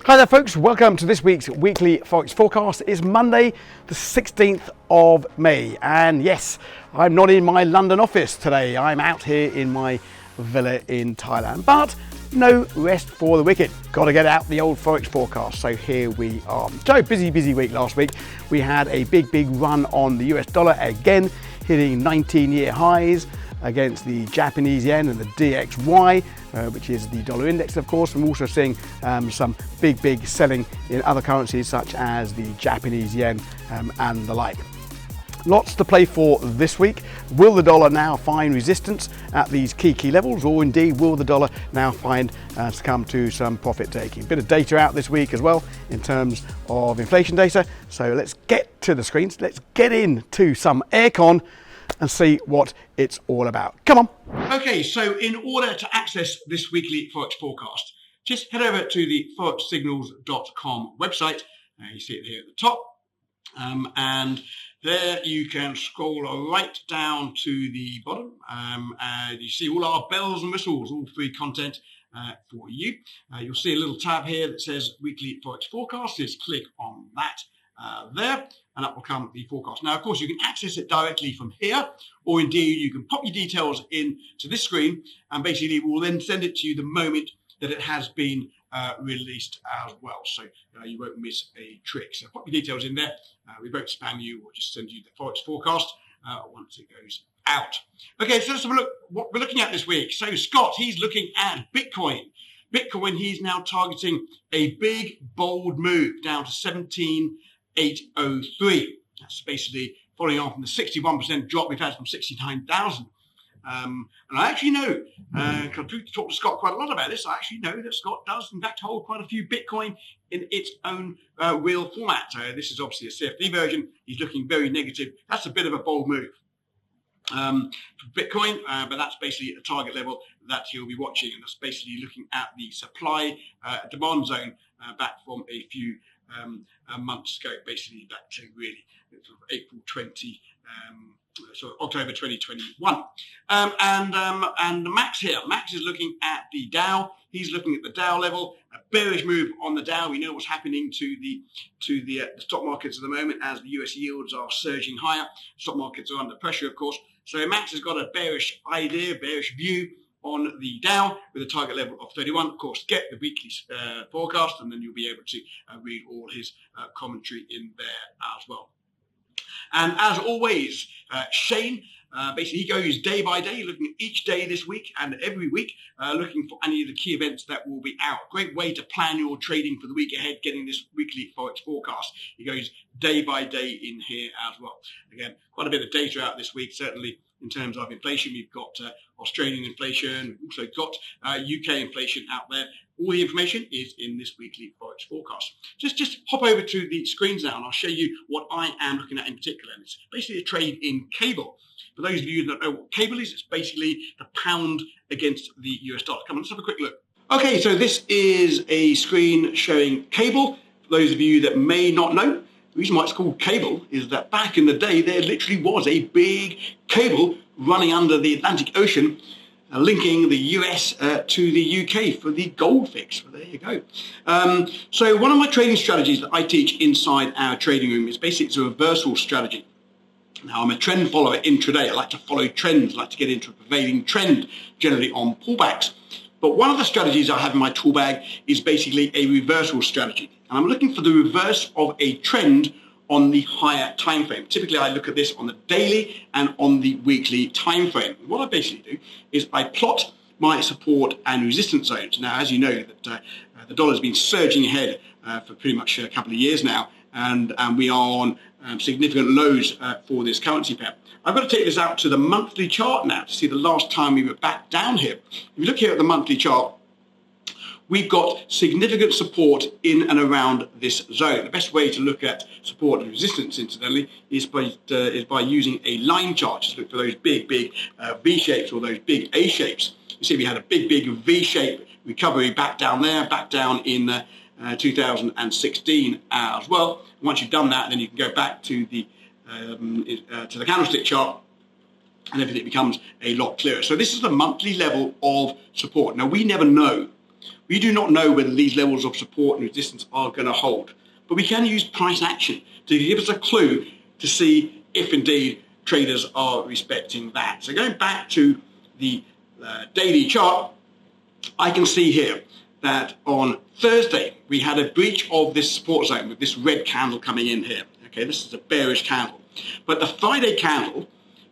Hi there folks, welcome to this week's weekly Forex Forecast. It's Monday the 16th of May and yes, I'm not in my London office today. I'm out here in my villa in Thailand, but no rest for the wicked. Got to get out the old Forex Forecast, so here we are. So busy week last week. We had a big run on the US dollar again, hitting 19-year highs against the Japanese yen and the DXY, which is the dollar index, of course. I'm also seeing some big selling in other currencies such as the Japanese yen and the like. Lots to play for this week. Will the dollar now find resistance at these key levels, or indeed will the dollar now find succumb to some profit taking? Bit of data out this week as well in terms of inflation data. So let's get to the screens. Let's get into some aircon and see what it's all about. Come on. Okay, so in order to access this weekly Forex forecast, just head over to the ForexSignals.com website. You see it here at the top. And there you can scroll right down to the bottom. And you see all our bells and whistles, all free content for you. You'll see a little tab here that says Weekly Forex Forecast. Just click on that there, and up will come the forecast. Now, of course, you can access it directly from here, or indeed you can pop your details in to this screen, and basically we'll then send it to you the moment that it has been released as well, so you won't miss a trick. So pop your details in there. We won't spam you or just send you the Forex forecast once it goes out. Okay, so let's have a look what we're looking at this week. So Scott, he's looking at Bitcoin. He's now targeting a big, bold move down to 17,803. That's basically following on from the 61% drop we've had from 69,000. And I actually know, because I've talked to Scott quite a lot about this, I actually know that Scott does in fact hold quite a few Bitcoin in its own real format. This is obviously a CFD version. He's looking very negative. That's a bit of a bold move for Bitcoin, but that's basically a target level that he'll be watching, and that's basically looking at the supply demand zone back from a few months ago, basically back to really sort of April 20, so October 2021. And Max here. Max is looking at the Dow. He's looking at the Dow level. A bearish move on the Dow. We know what's happening to the stock markets at the moment as the US yields are surging higher. Stock markets are under pressure, of course. So Max has got a bearish idea, bearish view on the Dow with a target level of 31. Of course, get the weekly forecast, and then you'll be able to read all his commentary in there as well. And as always, Shane, basically he goes day by day, looking at each day this week and every week, looking for any of the key events that will be out. Great way to plan your trading for the week ahead, getting this weekly Forex forecast. He goes day by day in here as well. Again, quite a bit of data out this week, certainly in terms of inflation. We've got Australian inflation, we've also got UK inflation out there. All the information is in this weekly Forex forecast. Just hop over to the screens now and I'll show you what I am looking at in particular. And it's basically a trade in cable. For those of you that don't know what cable is, it's basically the pound against the US dollar. Come on, let's have a quick look. Okay, so this is a screen showing cable. For those of you that may not know, the reason why it's called cable is that back in the day, there literally was a big cable running under the Atlantic Ocean, linking the US to the UK for the gold fix. Well, there you go. So one of my trading strategies that I teach inside our trading room is basically it's a reversal strategy. Now, I'm a trend follower intraday. I like to follow trends. I like to get into a prevailing trend, generally on pullbacks. But one of the strategies I have in my tool bag is basically a reversal strategy. And I'm looking for the reverse of a trend on the higher time frame. Typically, I look at this on the daily and on the weekly time frame. What I basically do is I plot my support and resistance zones. Now, as you know, that the dollar has been surging ahead for pretty much a couple of years now, and we are on significant lows for this currency pair. I've got to take this out to the monthly chart now to see the last time we were back down here. If you look here at the monthly chart, we've got significant support in and around this zone. The best way to look at support and resistance, incidentally, is by using a line chart. Just look for those big V shapes or those big A shapes. You see we had a big V shape recovery back down there, back down in 2016 as well. And once you've done that, then you can go back to the candlestick chart, and everything becomes a lot clearer. So this is the monthly level of support. Now, we never know We do not know whether these levels of support and resistance are going to hold, but we can use price action to give us a clue to see if indeed traders are respecting that. So going back to the daily chart, I can see here that on Thursday we had a breach of this support zone with this red candle coming in here. Okay, this is a bearish candle. But the Friday candle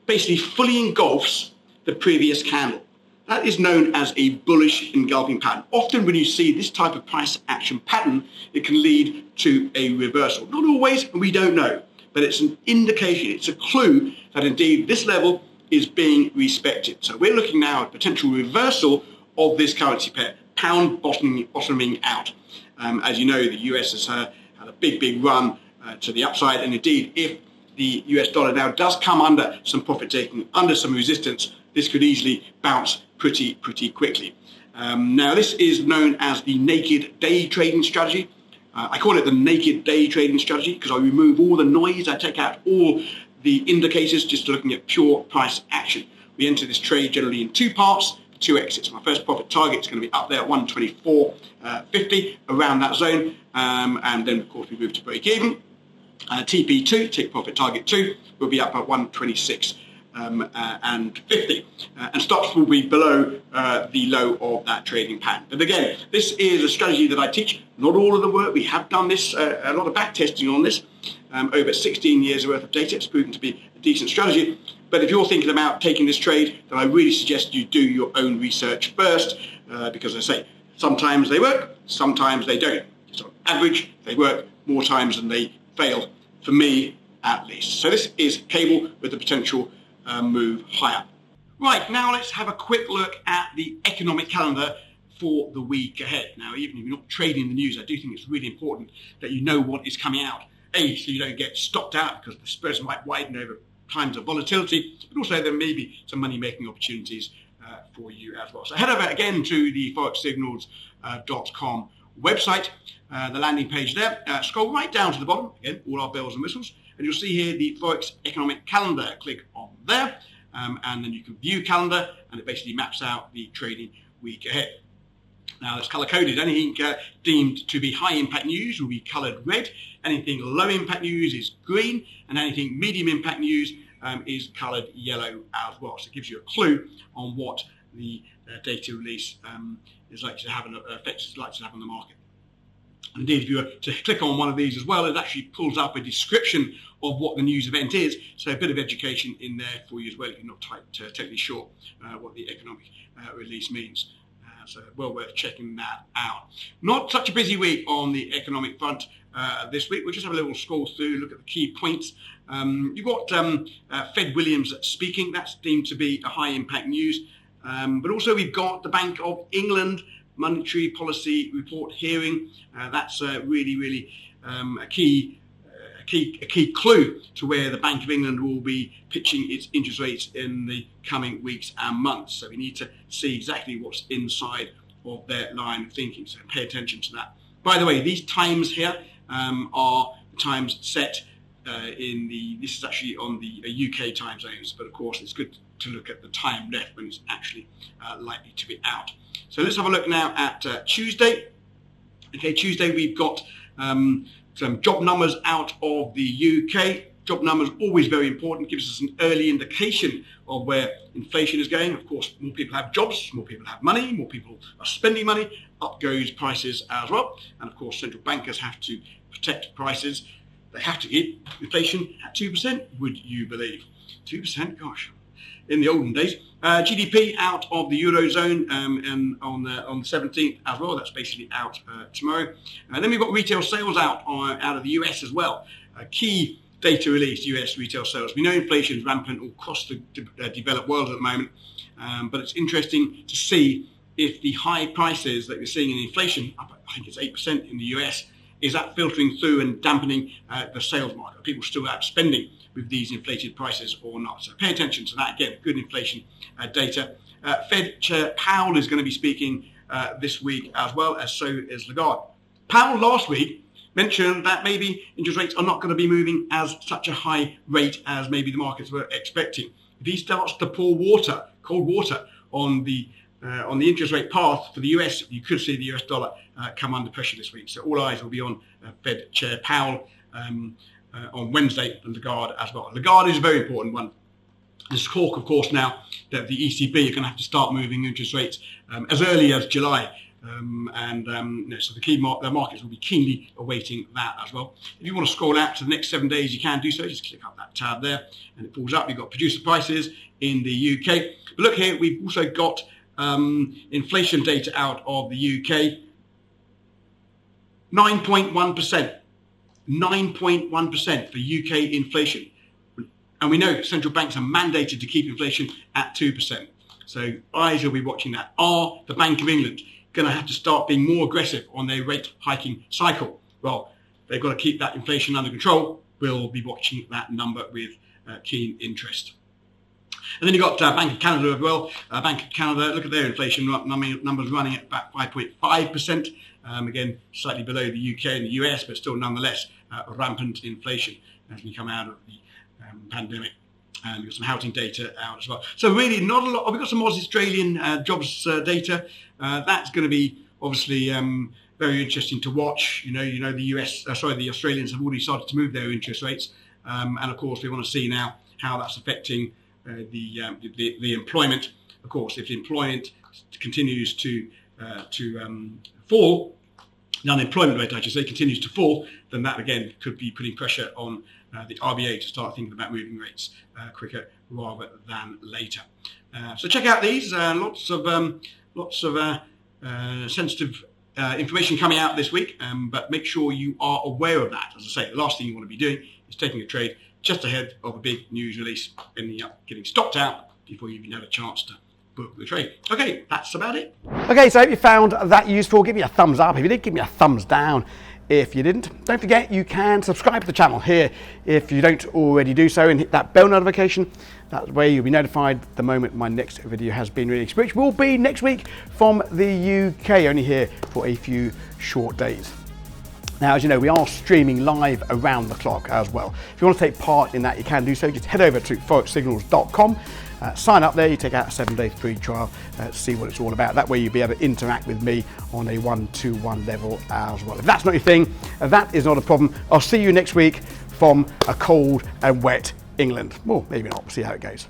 basically fully engulfs the previous candle. That is known as a bullish engulfing pattern. Often when you see this type of price action pattern, it can lead to a reversal. Not always, and we don't know, but it's an indication, it's a clue that indeed this level is being respected. So we're looking now at potential reversal of this currency pair, pound bottoming out. As you know, the US has had a big run to the upside, and indeed, if the US dollar now does come under some profit taking, under some resistance, this could easily bounce pretty quickly. Now, this is known as the naked day trading strategy. I call it the naked day trading strategy because I remove all the noise, I take out all the indicators, just looking at pure price action. We enter this trade generally in two parts, two exits. My first profit target is going to be up there at 124.50, around that zone, and then of course we move to break even. TP2, take profit target 2, will be up at 126 and 50, and stops will be below the low of that trading pattern. But again, this is a strategy that I teach. Not all of the work. We have done this, a lot of back testing on this, over 16 years worth of data. It's proven to be a decent strategy. But if you're thinking about taking this trade, then I really suggest you do your own research first, because as I say, sometimes they work, sometimes they don't. So on average, they work more times than they fail, for me at least. So this is cable with the potential move higher. Right, now let's have a quick look at the economic calendar for the week ahead. Now, even if you're not trading the news, I do think it's really important that you know what is coming out. A, so you don't get stopped out because the spreads might widen over times of volatility, but also there may be some money-making opportunities for you as well. So head over again to the ForexSignals.com website, the landing page there. Scroll right down to the bottom, again, all our bells and whistles, and you'll see here the Forex economic calendar. Click on there, and then you can view calendar, and it basically maps out the trading week ahead. Now, it's color-coded. Anything deemed to be high-impact news will be colored red. Anything low-impact news is green, and anything medium-impact news is colored yellow as well. So it gives you a clue on what the data release is likely to have an effect it's likely to have on the market. Indeed, if you were to click on one of these as well, it actually pulls up a description of what the news event is, so a bit of education in there for you as well if you're not totally sure what the economic release means. So well worth checking that out. Not such a busy week on the economic front this week. We'll just have a little scroll through, look at the key points. You've got Fed Williams speaking. That's deemed to be a high impact news. But also we've got the Bank of England monetary policy report hearing. That's really a key clue to where the Bank of England will be pitching its interest rates in the coming weeks and months. So we need to see exactly what's inside of their line of thinking. So pay attention to that. By the way, these times here are times set this is actually on the UK time zones, but of course it's good to look at the time left when it's actually likely to be out. So let's have a look now at Tuesday. Okay, Tuesday we've got some job numbers out of the UK. Job numbers always very important, gives us an early indication of where inflation is going. Of course, more people have jobs, more people have money, more people are spending money, up goes prices as well. And of course, central bankers have to protect prices. They have to keep inflation at 2%, would you believe? 2%, gosh. In the olden days. GDP out of the Eurozone and on the 17th as well. That's basically out tomorrow. And then we've got retail sales out of the US as well. Key data release, US retail sales. We know inflation is rampant all across the developed world at the moment, but it's interesting to see if the high prices that we're seeing in inflation, up I think it's 8% in the US, is that filtering through and dampening the sales market? Are people still out spending with these inflated prices or not? So pay attention to that. Again, good inflation data. Fed Chair Powell is going to be speaking this week as well, as so is Lagarde. Powell last week mentioned that maybe interest rates are not going to be moving as such a high rate as maybe the markets were expecting. If he starts to pour cold water on the on the interest rate path for the US, you could see the US dollar come under pressure this week. So all eyes will be on Fed Chair Powell on Wednesday, and Lagarde as well. Lagarde is a very important one. There's talk, of course, now that the ECB are going to have to start moving interest rates as early as July. So the markets will be keenly awaiting that as well. If you want to scroll out to the next 7 days, you can do so. Just click up that tab there and it pulls up. You've got producer prices in the UK. But look here, we've also got inflation data out of the UK. 9.1%. 9.1% for UK inflation. And we know central banks are mandated to keep inflation at 2%. So eyes will be watching that. Are the Bank of England going to have to start being more aggressive on their rate hiking cycle? Well, they've got to keep that inflation under control. We'll be watching that number with keen interest. And then you've got Bank of Canada as well. Bank of Canada, look at their inflation numbers running at about 5.5%. Again, slightly below the UK and the US, but still nonetheless rampant inflation as we come out of the pandemic. And we've got some housing data out as well. So really not a lot. We've got some Australian jobs data. That's going to be obviously very interesting to watch. You know the the Australians have already started to move their interest rates. And of course, we want to see now how that's affecting the employment. Of course, if the employment continues to fall, the unemployment rate, I should say, continues to fall, then that again could be putting pressure on the RBA to start thinking about moving rates quicker rather than later. So check out these. Lots of sensitive information coming out this week, but make sure you are aware of that. As I say, the last thing you want to be doing is taking a trade just ahead of a big news release, ending up getting stopped out before you even had a chance to book the trade. Okay, that's about it. Okay, so I hope you found that useful. Give me a thumbs up. If you did, give me a thumbs down. If you didn't, don't forget you can subscribe to the channel here if you don't already do so, and hit that bell notification. That way you'll be notified the moment my next video has been released, which will be next week from the UK, only here for a few short days. Now, as you know, we are streaming live around the clock as well. If you want to take part in that, you can do so. Just head over to ForexSignals.com. Sign up there, you take out a 7-day free trial to see what it's all about. That way you'll be able to interact with me on a 1-to-1 level as well. If that's not your thing, that is not a problem. I'll see you next week from a cold and wet England. Well, maybe not. We'll see how it goes.